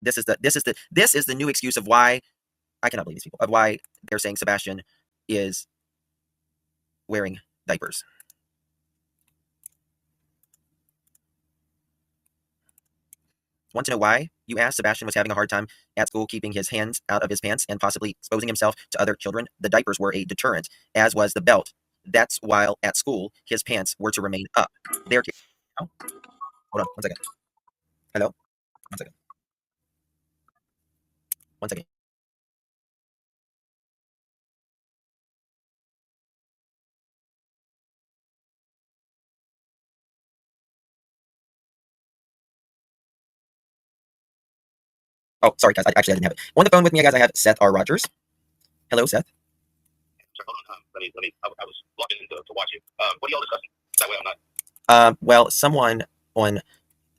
This is the new excuse of why I cannot believe these people, of why they're saying Sebastian is wearing diapers. Want to know why? You asked. Sebastian was having a hard time at school keeping his hands out of his pants and possibly exposing himself to other children. The diapers were a deterrent, as was the belt. That's while at school, his pants were to remain up. They're oh, hold on, 1 second. Hello? 1 second. 1 second. Oh, sorry, guys. Actually, I didn't have it. On the phone with me, guys, I have Seth R. Rogers. Hello, Seth. Sorry, hold on. Let me. I was logging in to watch it. What are y'all discussing? That way I'm not. Well, someone on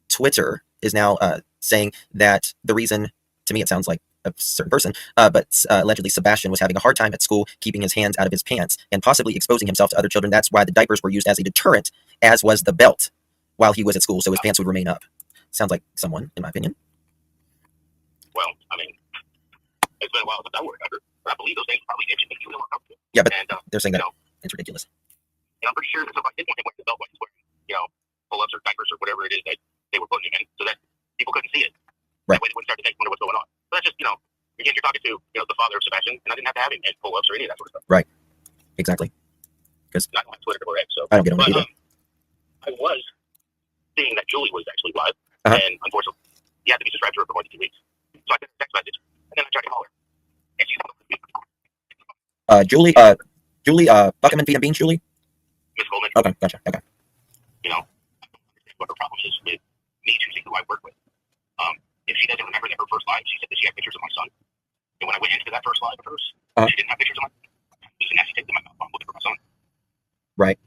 Twitter is now saying that the reason, to me, it sounds like a certain person, but allegedly Sebastian was having a hard time at school keeping his hands out of his pants and possibly exposing himself to other children. That's why the diapers were used as a deterrent, as was the belt while he was at school, so his pants would remain up. Sounds like someone, in my opinion. Well, I mean, it's been a while since I worked under, but I believe those things probably itching you know uncomfortable. Yeah, but and, they're saying that it's ridiculous. And I'm pretty sure that somebody did want him wearing the belt when he's wearing, pull-ups or diapers or whatever it is that they were putting him in, so that people couldn't see it. Right. That way they wouldn't start to wonder what's going on. So that's just, again, you're talking to, the father of Sebastian, and I didn't have to have him in pull-ups or any of that sort of stuff. Right. Exactly. Because I don't have Twitter or X, so I don't get on it either. I was seeing that Julie was actually live, and unfortunately, he had to be subscribed to her for more than 2 weeks. So I sent her a text message, and then I tried to call her, and she's not Julie, Buckerman Feed and Beans, Julie? Miss Coleman. Okay, gotcha. Okay. I don't understand what her problem is with me choosing who I work with. If she doesn't remember that her first live, she said that she had pictures of my son. And when I went into that first live of hers, she didn't have pictures of my son. It was a nasty take to my mouth while I'm looking for my son. Right.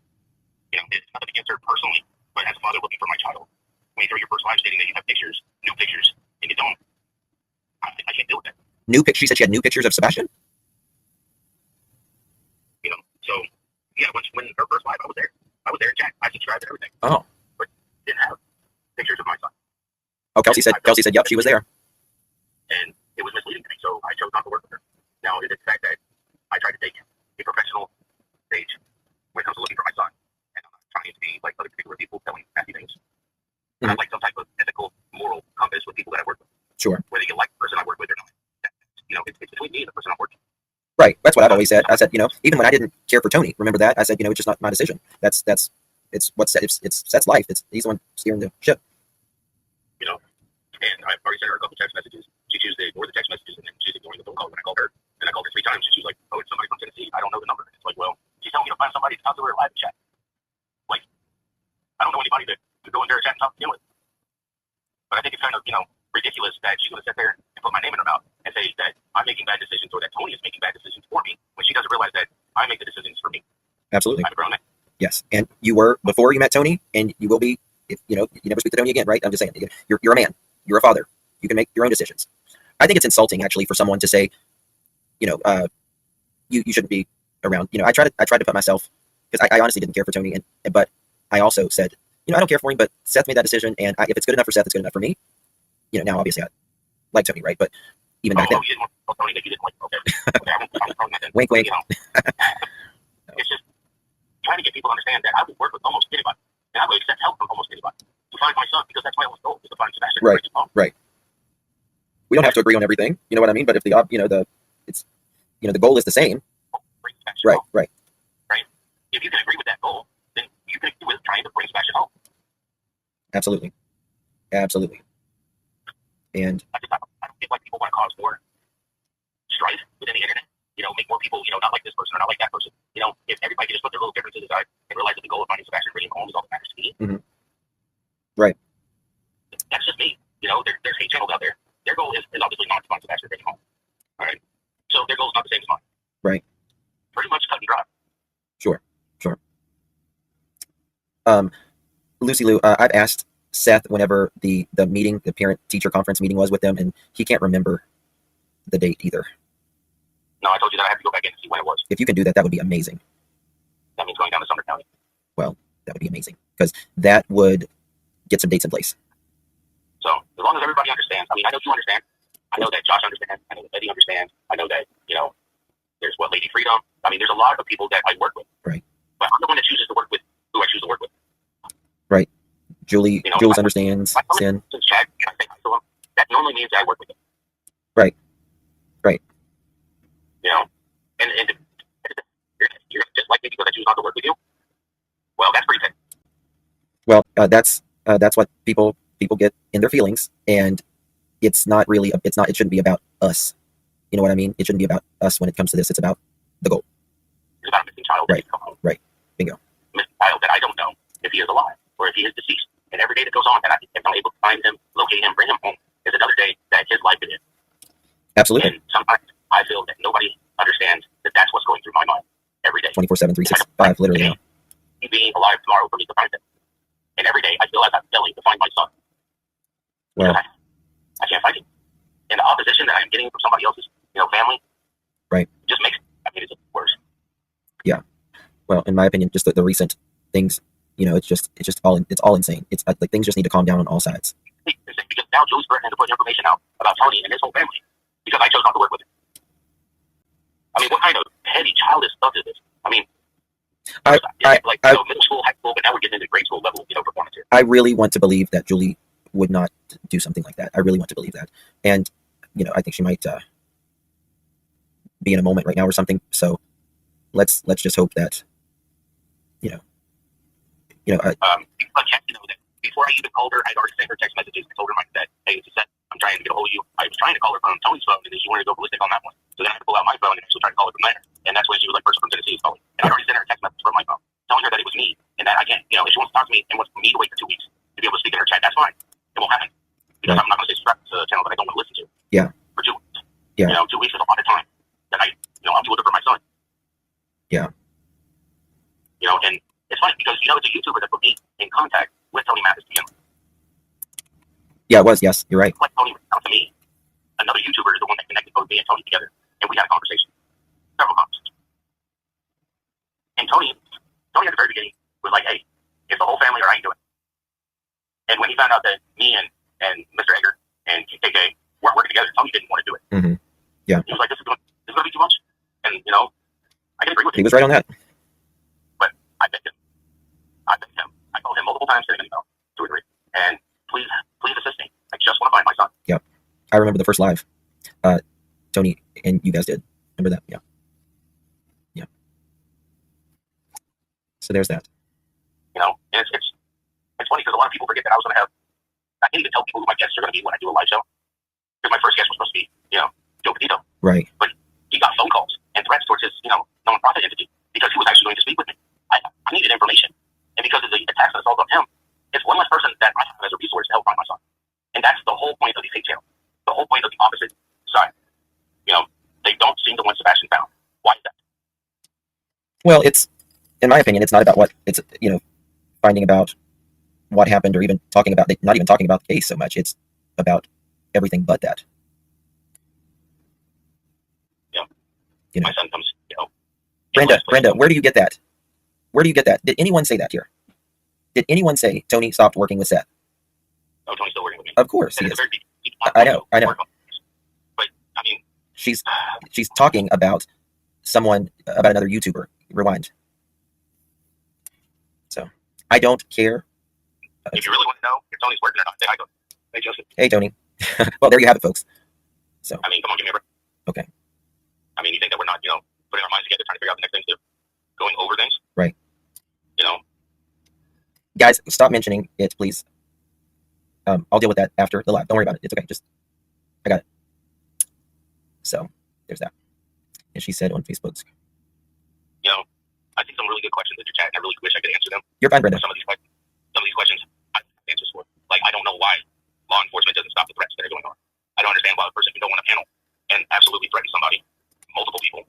It's nothing against her personally, but as a father looking for my child, when you throw your first live stating that you have pictures, new pictures, and you don't, I can't deal with that. She said she had new pictures of Sebastian? So, yeah, when her first live, I was there. I was there in chat. I subscribed to everything. Oh. But didn't have pictures of my son. Oh, Kelsey said, yep, she was there. And it was misleading to me, so I chose not to work with her. Now, it is the fact that I tried to take a professional stage when it comes to looking for my son. And I'm not trying to be like other particular people telling nasty things. I like some type of ethical, moral compass with people that I work with. Sure. Whether you like the person I work with or not. It's between me and the person I'm working with. Right. That's what I've always said. I said, even when I didn't care for Tony, remember that? I said, it's just not my decision. It's Seth's life. He's the one steering the ship. And I've already sent her a couple text messages. She chooses to ignore the text messages, and then she's ignoring the phone call when I called her. And I called her 3 times, and she's like, "Oh, it's somebody from Tennessee. I don't know the number." It's like, well, she's telling me to find somebody to talk to her live chat. Like, I don't know anybody to go into her chat and talk to him with. But I think it's kind of, ridiculous that she's going to sit there and put my name in her mouth and say that I'm making bad decisions or that Tony is making bad decisions for me when she doesn't realize that I make the decisions for me. Absolutely. I'm a grown man. Yes, and you were before you met Tony, and you will be if you never speak to Tony again, right? I'm just saying, you're a man, you're a father, you can make your own decisions. I think it's insulting actually for someone to say, you shouldn't be around. I tried to put myself, because I honestly didn't care for Tony, but I also said, I don't care for him, but Seth made that decision, and if it's good enough for Seth, it's good enough for me. Now obviously I like Tony, right? But even back then, you didn't want Tony that you didn't like. Okay. Wink, wink. It's just trying to get people to understand that I will work with almost anybody, and I will accept help from almost anybody to find my son, because that's my only goal, is to find Sebastian. Right. We don't have to agree on everything, you know what I mean? But if the goal is the same, right. If you can agree with that goal, then you can agree with trying to bring Sebastian home. Absolutely. And I don't get why people want to cause more strife within the internet. Make more people, not like this person or not like that person. If everybody could just put their little differences aside and realize that the goal of finding Sebastian and bringing him home is all that matters to me. Mm-hmm. Right. That's just me. There's hate channels out there. Their goal is obviously not to find Sebastian and bring him home. All right. So their goal is not the same as mine. Right. Pretty much cut and dry. Sure. Lucy Lou, I've asked Seth whenever the meeting, the parent-teacher conference meeting was with them, and he can't remember the date either. No, I told you that I have to go back in and see when it was. If you can do that, that would be amazing. That means going down to Sumner County. Well, that would be amazing, because that would get some dates in place. So as long as everybody understands, I mean, I know you understand. I know that Josh understands. I know that Eddie understands. I know that, there's Lady Freedom. I mean, there's a lot of people that I work with. Right. But I'm the one that chooses to work with who I choose to work with. Right. Julie understands Sin. Chat, and I say hi to him, that normally means that I work with him. Right. Right. And you're just like me because I choose not to work with you. Well, that's pretty good. Well, that's what people get in their feelings, and it's not really. It shouldn't be about us. You know what I mean? It shouldn't be about us when it comes to this. It's about the goal. It's about a missing child. Right. Right. Bingo. Missing child that I don't know if he is alive or if he is deceased. And every day that goes on, that if I'm able to find him, locate him, bring him home, is another day that his life is in. Absolutely. And sometimes I feel that nobody understands that that's what's going through my mind every day. 24/7, 365, literally. Now. He being alive tomorrow for me to find him. And every day I feel like I'm failing to find my son. Well, I can't find him. And the opposition that I'm getting from somebody else's, family, right, just makes it worse. Yeah. Well, in my opinion, just the recent things, it's all insane. It's like things just need to calm down on all sides. Because now Julie's threatening to put information out about Tony and his whole family because I chose not to work with him. I mean, what kind of petty childish stuff is this? I mean, middle school, high school, but now we're getting into grade school level, performance here. I really want to believe that Julie would not do something like that. I really want to believe that, and I think she might be in a moment right now or something. So let's just hope that that before I even called her, I'd already sent her text messages. I told her that, hey, it's set. I'm trying to get a hold of you. I was trying to call her from Tony's phone, and then she wanted to go ballistic on that one. So then I had to pull out my phone and actually try to call her from there. And that's when she was like, person from Tennessee is calling. And I already sent her a text message from my phone telling her that it was me and that I can't, if she wants to talk to me and wants me to wait for 2 weeks to be able to speak in her chat, that's fine. It won't happen. Because I'm not going to subscribe to a channel that I don't want to listen to. Yeah. For 2 weeks. Yeah. 2 weeks is a lot of time that I'm doing it for my son. Yeah. And it's funny because, it's a YouTuber that put me in contact with Tony Mathis to begin with. Yeah, it was. Yes, you're right. Like Tony reached out to me. Another YouTuber is the one that connected both me and Tony together. And we had a conversation. Several conversations. And Tony at the very beginning was like, hey, it's the whole family or I ain't doing it. And when he found out that me and Mr. Egger and KK weren't working together, Tony didn't want to do it. Mm-hmm. Yeah. He was like, this is going to be too much. And, I can agree with him. He was right on that. But I begged him. I called him multiple times, sent him an email to agree. And please assist me. I just want to find my son. Yeah. I remember the first live Tony and you guys did. Remember that? Yeah. Yeah. So there's that. And it's funny because a lot of people forget that I was going to have, I can't even tell people who my guests are going to be when I do a live show. Because my first guest was supposed to be, Joe Petito. Right. But he got phone calls and threats towards his, nonprofit entity because he was actually going to speak with me. I needed information. And because of the attacks and assault on him, it's one less person that I have as a resource to help find my son. And that's the whole point of these hate channels. The whole point of the opposite side. They don't seem to want Sebastian found. Why is that? Well, in my opinion, it's not about what it's, finding about what happened or even not even talking about the case so much. It's about everything but that. Yeah. My son comes, Brenda, where do you get that? Where do you get that? Did anyone say that here? Did anyone say Tony stopped working with Seth? Oh, Tony's still working with me. Of course he is. I know. But, I mean... She's talking about about another YouTuber. Rewind. So, I don't care. If you really want to know if Tony's working or not, then I go, hey, Joseph. Hey, Tony. Well, there you have it, folks. So. I mean, come on, give me a break. Okay. I mean, you think that we're not, putting our minds together, trying to figure out the next things to do? Going over things? Right. Guys, stop mentioning it, please. I'll deal with that after the live. Don't worry about it. It's okay. I got it. So, there's that. And she said on Facebook. I think some really good questions in your chat, and I really wish I could answer them. You're fine, Brenda. Some of these questions, I have answers for. Like, I don't know why law enforcement doesn't stop the threats that are going on. I don't understand why a person can go on a panel and absolutely threaten somebody, multiple people,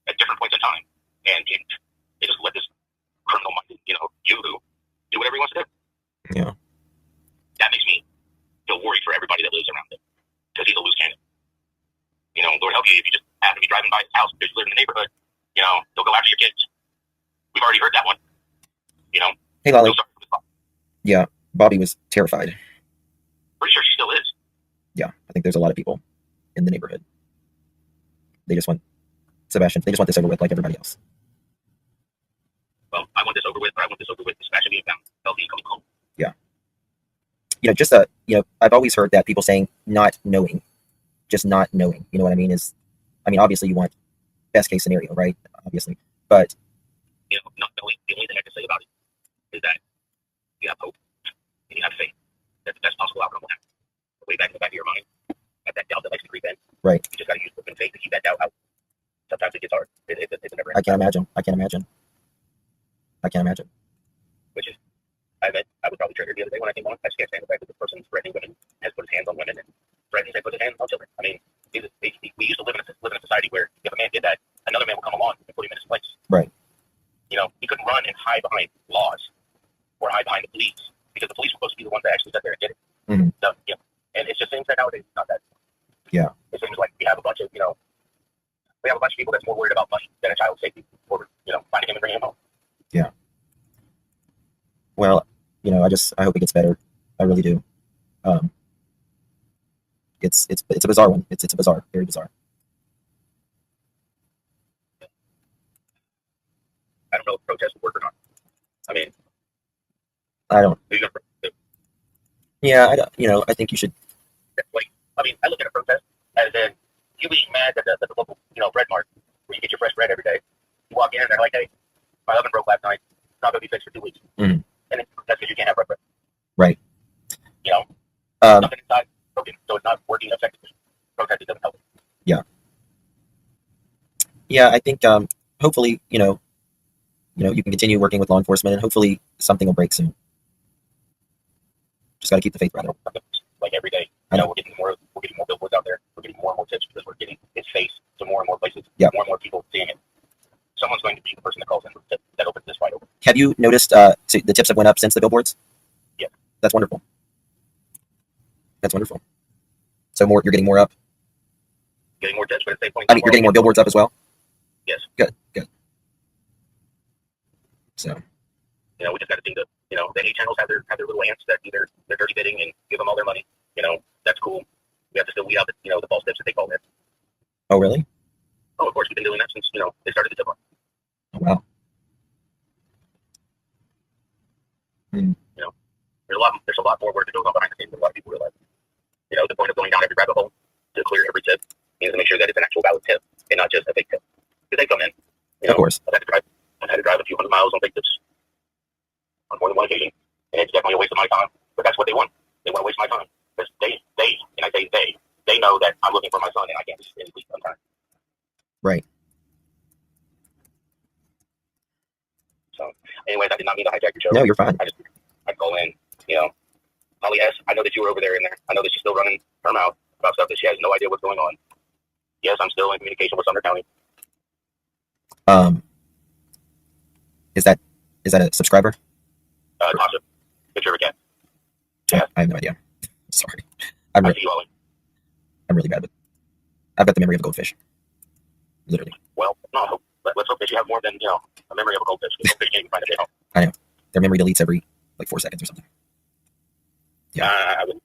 at different points in time, and they just let this criminal-minded, you-hoo do whatever he wants to do. Yeah. That makes me feel worried for everybody that lives around him, because he's a loose cannon. Lord help you if you just happen to be driving by his house because you live in the neighborhood. They'll go after your kids. We've already heard that one. Hey, Lolly. Yeah, Bobby was terrified. Pretty sure I think there's a lot of people in the neighborhood. They just want Sebastian. They just want this over with, like everybody else. Well, I want this over with, but I want this over with. Sebastian being found healthy and coming home. Yeah. Just I've always heard that people saying not knowing, just not knowing. You know what I mean? Obviously you want best case scenario, right? Obviously, but Not knowing. The only thing I can say about it is that you have hope and you have faith that the best possible outcome will happen. Way back in the back of your mind, at that doubt that likes to creep in. Right. You just got to use hope and faith to keep that doubt out. Sometimes it gets hard. It's never. I can't imagine. Which is, I admit, I was probably triggered the other day when I came on. I just can't stand the fact that this person's threatening women, has put his hands on women, and threatens to put his hands on children. I mean, we used to live in a society where if a man did that, another man would come along and put him in his place. Right. He couldn't run and hide behind laws or hide behind the police because the police were supposed to be the ones that actually sat there and did it. Mm-hmm. So, and it's just seems that nowadays it's not that. Yeah. It seems like we have a bunch of people that's more worried about money than a child's safety or finding him and bringing him home. Yeah. Well, I hope it gets better. I really do. It's a bizarre one. It's a bizarre, very bizarre. I don't know if protests would work or not. I mean, I don't. are you gonna protest? Yeah, I don't. I think you should. I look at a protest as in you being mad at the local, bread mart where you get your fresh bread every day. You walk in and they're like, "Hey, my oven broke last night. It's not gonna be fixed for 2 weeks." Mm-hmm. And that's because you can't have bread. Right. Nothing inside broken, so it's not working effectively. Protesting doesn't help. Yeah. Yeah, I think hopefully, you can continue working with law enforcement, and hopefully something will break soon. Just got to keep the faith, brother. Like every day, we're getting more billboards out there. We're getting more and more tips because we're getting its face to more and more places. Yep. More and more people seeing it. Someone's going to be the person that calls in with the tip that opens this fight open. Have you noticed so the tips have went up since the billboards? Yeah. That's wonderful. That's wonderful. So you're getting more up. Getting more tips, but at the same point, you're getting more billboards up as well. Yes. Good. So. We just got to think that the A channels have their little ants that do their dirty bidding and give them all their money. That's cool. We have to still weed out the false tips that they call it. Oh really? Oh, of course we've been doing that since they started the tip off. Oh wow. There's a lot more work that goes on behind the scenes than a lot of people realize. The point of going down every rabbit hole to clear every tip is to make sure that it's an actual valid tip and not just a fake tip. Because they come in. Of course. I've had to drive a few hundred miles on fake tips on more than one occasion, and it's definitely a waste of my time. But that's what they want. They want to waste my time because and I say they know that I'm looking for my son and I can't just sleep on time. Right. So, anyways, I did not mean to hijack your show. No, you're fine. I call in, Holly S. I know that you were over there in there. I know that she's still running her mouth about stuff that she has no idea what's going on. Yes, I'm still in communication with Sumner County. Is that a subscriber? Tasha, picture of a cat. Yeah. I have no idea. Sorry. I see you, Holly. I'm really bad with. I've got the memory of a goldfish. Literally. Well, no. Let's hope that you have more than a memory of a goldfish. Because goldfish can't even find a home. I know. Their memory deletes every 4 seconds or something. Yeah. I wouldn't.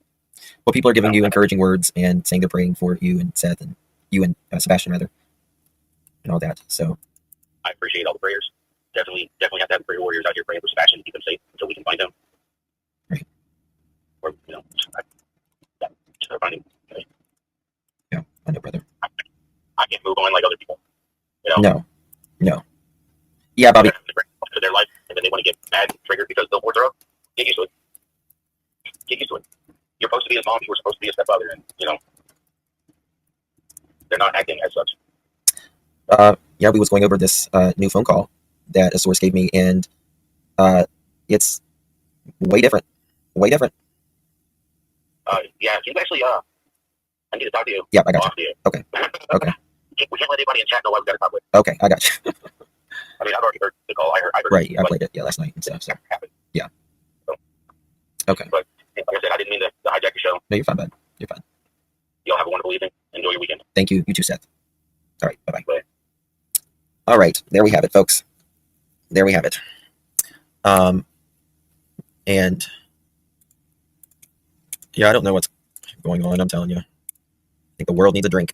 Well, people are giving you encouraging words and saying they're praying for you and Seth and you and Sebastian rather, and all that. So I appreciate all the prayers. Definitely have to have prayer warriors out here praying for Sebastian to keep him safe until we can find him. Right. Or find him. Right. Yeah, I know, brother. I can't move on like other people. No. Yeah, Bobby. To their life, and then they want to get mad and triggered because the words are up. Get used to it. You're supposed to be his mom. You were supposed to be a stepfather, and they're not acting as such. Yeah, we was going over this new phone call that a source gave me, and it's way different. Yeah, you actually, I need to talk to you. Yeah, I got you. Okay. We can't let anybody in chat know why we got to talk with. Okay, I got you. I mean, I've already heard the call. I heard right, I played it last night and stuff. So yeah. So, okay. But like I said, I didn't mean to hijack your show. No, you're fine, bud. You're fine. Y'all have a wonderful evening. Enjoy your weekend. Thank you. You too, Seth. All right. Bye-bye. Bye. All right. There we have it, folks. There we have it. And yeah, I don't know what's going on. I'm telling you. think the world needs a drink.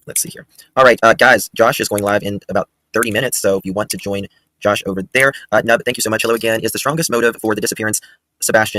Let's see here. All right, guys, Josh is going live in about 30 minutes, so if you want to join Josh over there. Nub, thank you so much. Hello again. Is the strongest motive for the disappearance, Sebastian,